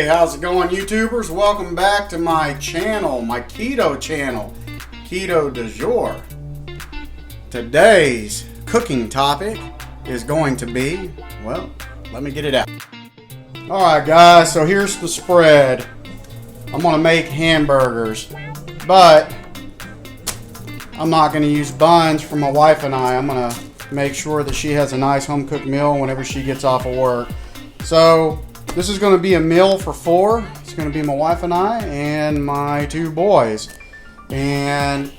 Hey, how's it going, YouTubers? Welcome back to my channel, my keto channel, Keto du jour. Today's cooking topic is going to be, well, let me get it out. Alright guys, so here's the spread. I'm going to make hamburgers, but I'm not going to use buns for my wife and I. I'm going to make sure that she has a nice home cooked meal whenever she gets off of work. So this is going to be a meal for four. It's going to be my wife and I and my two boys. And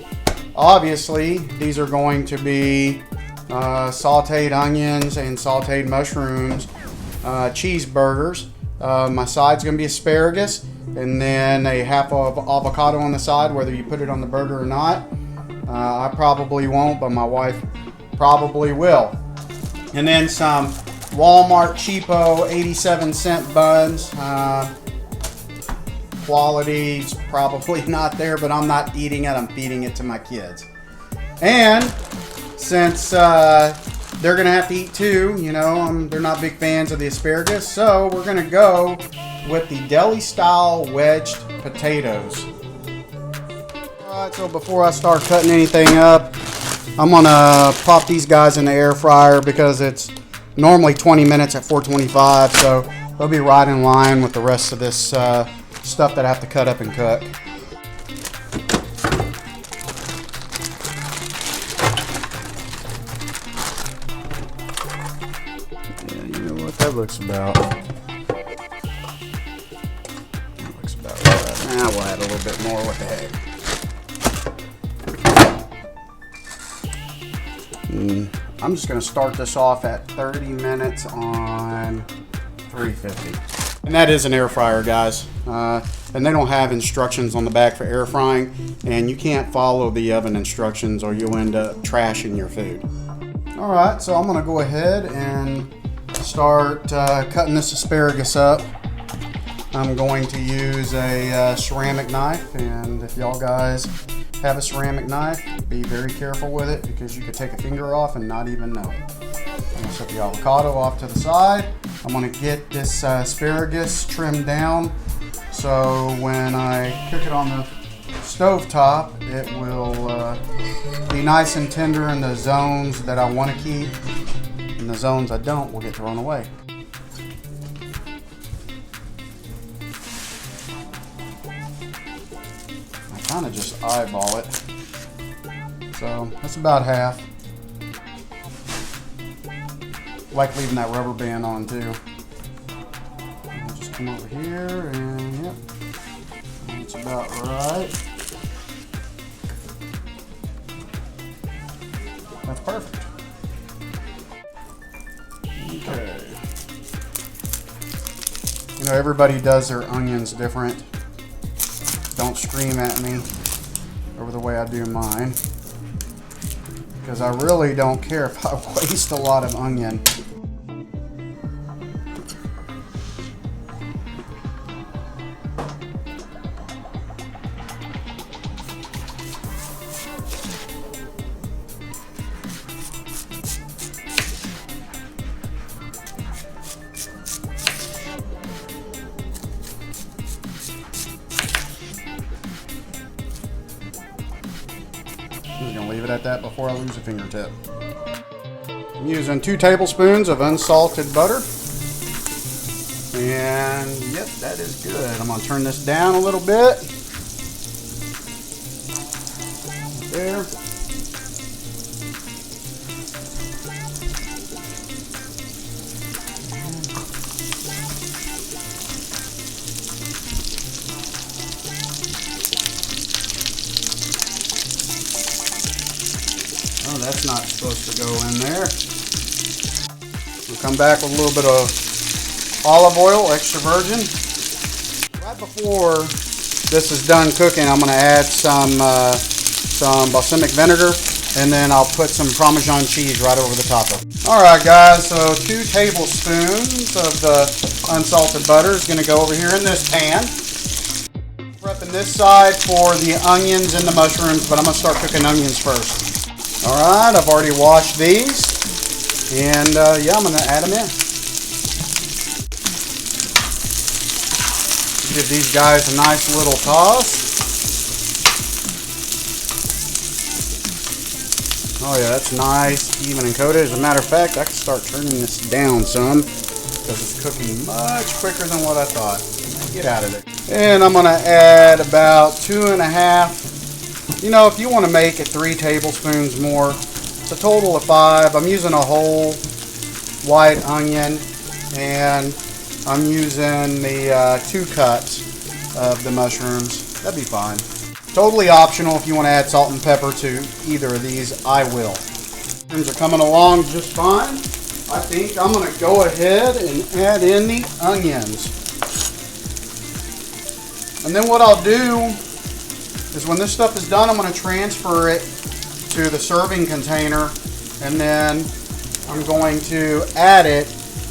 obviously these are going to be sauteed onions and sauteed mushrooms, cheeseburgers. My side's going to be asparagus, and then a half of avocado on the side, whether you put it on the burger or not. I probably won't, but my wife probably will. And then some Walmart cheapo 87-cent buns. Quality's probably not there, but I'm not eating it. I'm feeding it to my kids. And since they're gonna have to eat too, you know, they're not big fans of the asparagus, so we're gonna go with the deli-style wedged potatoes. Alright, so before I start cutting anything up, I'm gonna pop these guys in the air fryer because it's normally 20 minutes at 425, so they'll be right in line with the rest of this stuff that I have to cut up and cook. Yeah, you know what that looks about. That looks about right. Now we'll add a little bit more. What the heck? I'm just going to start this off at 30 minutes on 350. And that is an air fryer, guys. And they don't have instructions on the back for air frying. And you can't follow the oven instructions or you'll end up trashing your food. Alright, so I'm going to go ahead and start cutting this asparagus up. I'm going to use a ceramic knife. And if y'all guys have a ceramic knife, be very careful with it because you could take a finger off and not even know it. I'm going to set the avocado off to the side. I'm going to get this asparagus trimmed down so when I cook it on the stove top, it will be nice and tender in the zones that I want to keep, and the zones I don't will get thrown away. Kind of just eyeball it. So that's about half. Like leaving that rubber band on too. I'll just come over here and yep, that's about right. That's perfect. Okay. You know, everybody does their onions different. Don't scream at me over the way I do mine, because I really don't care if I waste a lot of onion. I'm just going to leave it at that before I lose a fingertip. I'm using 2 tablespoons of unsalted butter. And yep, that is good. I'm going to turn this down a little bit. There. Oh, that's not supposed to go in there. We'll come back with a little bit of olive oil, extra virgin. Right before this is done cooking, I'm going to add some balsamic vinegar, and then I'll put some Parmesan cheese right over the top of it. Alright guys, so 2 tablespoons of the unsalted butter is going to go over here in this pan. Prepping this side for the onions and the mushrooms, but I'm going to start cooking onions first. Alright, I've already washed these, and yeah, I'm going to add them in. Give these guys a nice little toss. Oh yeah, that's nice, even and coated. As a matter of fact, I can start turning this down some because it's cooking much quicker than what I thought. Get out of there. And I'm gonna add about 2.5. You know, if you want to make it 3 tablespoons more, it's a total of 5. I'm using a whole white onion, and I'm using the 2 cups of the mushrooms. That'd be fine. Totally optional if you want to add salt and pepper to either of these. I will. Things are coming along just fine. I think I'm going to go ahead and add in the onions. And then what I'll do is when this stuff is done, I'm going to transfer it to the serving container, and then I'm going to add it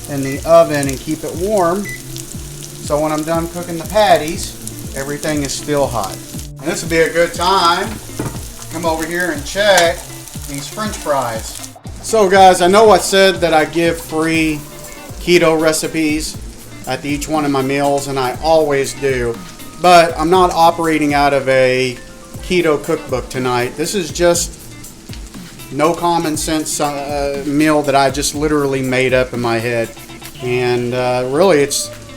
in the oven and keep it warm. So when I'm done cooking the patties, everything is still hot. And this would be a good time to come over here and check these French fries. So guys, I know I said that I give free keto recipes at each one of my meals, and I always do. But I'm not operating out of a keto cookbook tonight. This is just no common sense meal that I just literally made up in my head. And really,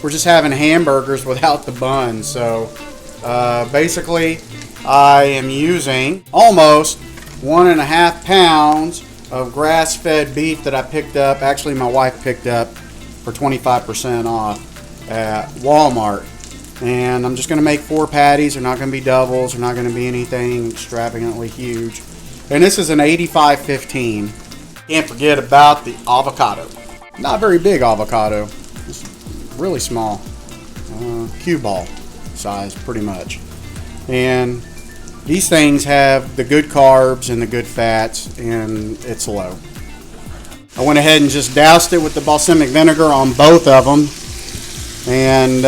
we're just having hamburgers without the bun. So basically, I am using almost 1.5 pounds of grass-fed beef that I picked up. Actually, my wife picked up for 25% off at Walmart. And I'm just going to make 4 patties. They're not going to be doubles. They're not going to be anything extravagantly huge. And this is an 85/15. Can't forget about the avocado. Not very big avocado. It's really small. Cue ball size, pretty much. And these things have the good carbs and the good fats, and it's low. I went ahead and just doused it with the balsamic vinegar on both of them. And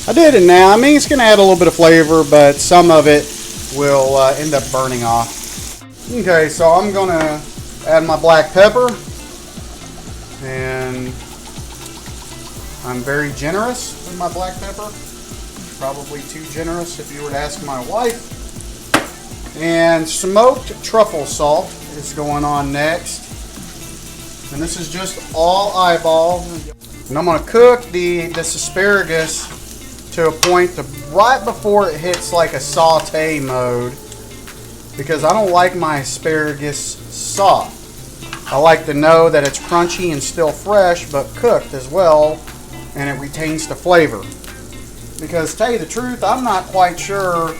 I did it now. I mean, it's going to add a little bit of flavor, but some of it will end up burning off. Okay, so I'm going to add my black pepper. And I'm very generous with my black pepper. Probably too generous if you were to ask my wife. And smoked truffle salt is going on next. And this is just all eyeball. And I'm going to cook this asparagus to a point right before it hits like a saute mode, because I don't like my asparagus soft. I like to know that it's crunchy and still fresh, but cooked as well, and it retains the flavor. Because to tell you the truth, I'm not quite sure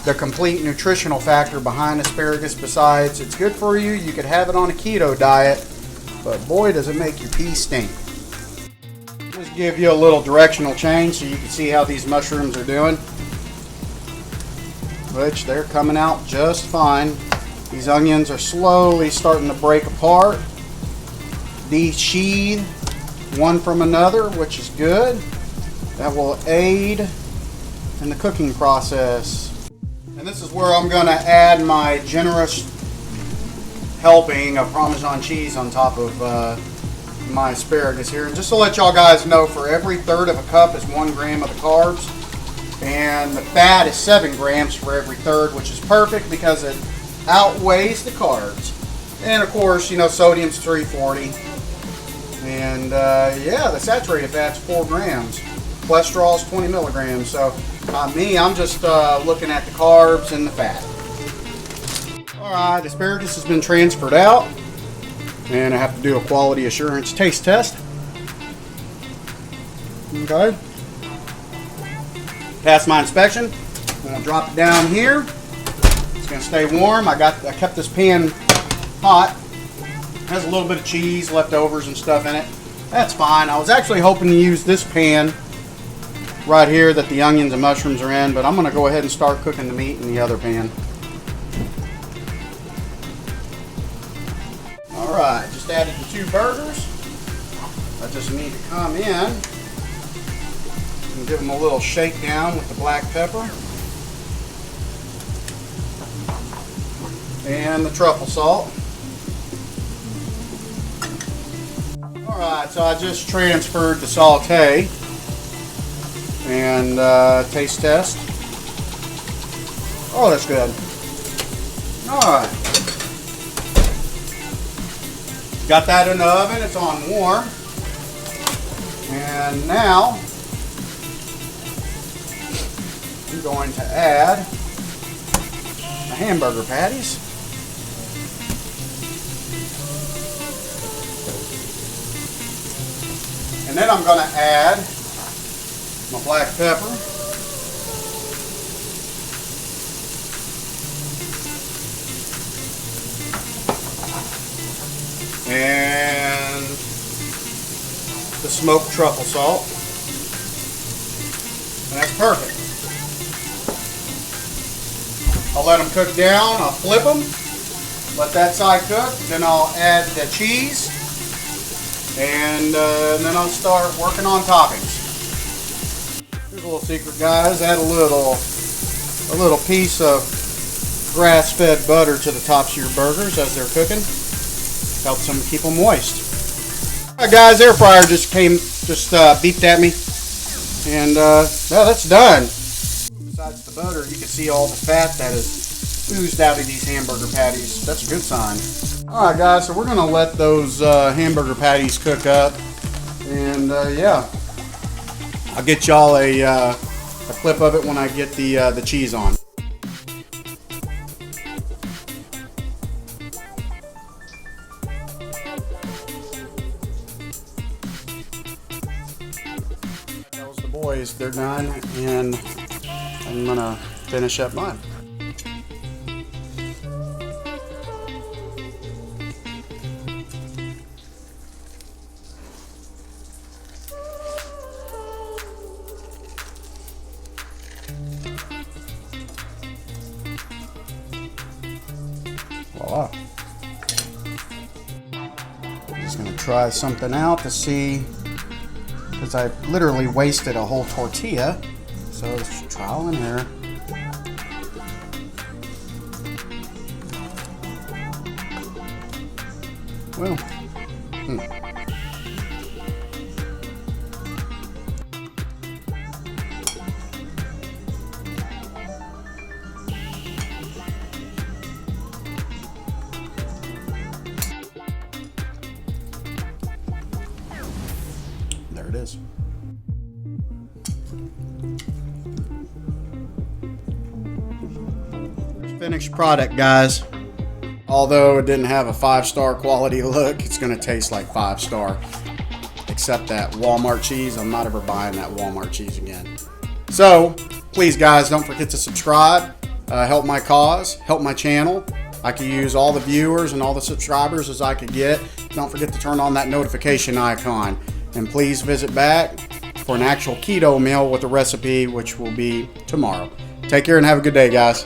the complete nutritional factor behind asparagus, besides it's good for you. You could have it on a keto diet, but boy does it make your pee stink. Just give you a little directional change so you can see how these mushrooms are doing, which they're coming out just fine. These onions are slowly starting to break apart, de-sheathe one from another, which is good. That will aid in the cooking process. And this is where I'm going to add my generous helping of Parmesan cheese on top of my asparagus here. And just to let y'all guys know, for every 1/3 of a cup is 1 gram of the carbs, and the fat is 7 grams for every 1/3, which is perfect because it outweighs the carbs. And of course, you know, sodium's 340, and yeah, the saturated fat's 4 grams. Cholesterol is 20 milligrams. So I'm just looking at the carbs and the fat. Alright, asparagus has been transferred out, and I have to do a quality assurance taste test. Okay. Passed my inspection. I'm going to drop it down here. It's going to stay warm. I kept this pan hot. It has a little bit of cheese, leftovers and stuff in it. That's fine. I was actually hoping to use this pan right here that the onions and mushrooms are in, but I'm going to go ahead and start cooking the meat in the other pan. Alright, just added the 2 burgers. I just need to come in and give them a little shake down with the black pepper and the truffle salt. Alright, so I just transferred the saute, and taste test. Oh, that's good. Alright. Got that in the oven. It's on warm. And now I'm going to add the hamburger patties. And then I'm going to add my black pepper. And the smoked truffle salt. And that's perfect. I'll let them cook down. I'll flip them. Let that side cook. Then I'll add the cheese. And then I'll start working on toppings. Here's a little secret, guys. Add a little piece of grass-fed butter to the tops of your burgers as they're cooking. Helps them keep them moist. Alright guys, air fryer just beeped at me. And yeah, that's done. Besides the butter, you can see all the fat that is oozed out of these hamburger patties. That's a good sign. Alright guys, so we're going to let those hamburger patties cook up. And yeah, I'll get y'all a clip of it when I get the cheese on. Boys, they're done, and I'm gonna finish up mine. Voila. I'm just gonna try something out to see, because I literally wasted a whole tortilla, so it's trial and error. Well, there it is. Finished product, guys. Although it didn't have a 5-star quality look, it's gonna taste like 5-star. Except that Walmart cheese. I'm not ever buying that Walmart cheese again. So please guys, don't forget to subscribe. Help my cause, help my channel. I could use all the viewers and all the subscribers as I could get. Don't forget to turn on that notification icon. And please visit back for an actual keto meal with a recipe, which will be tomorrow. Take care and have a good day, guys.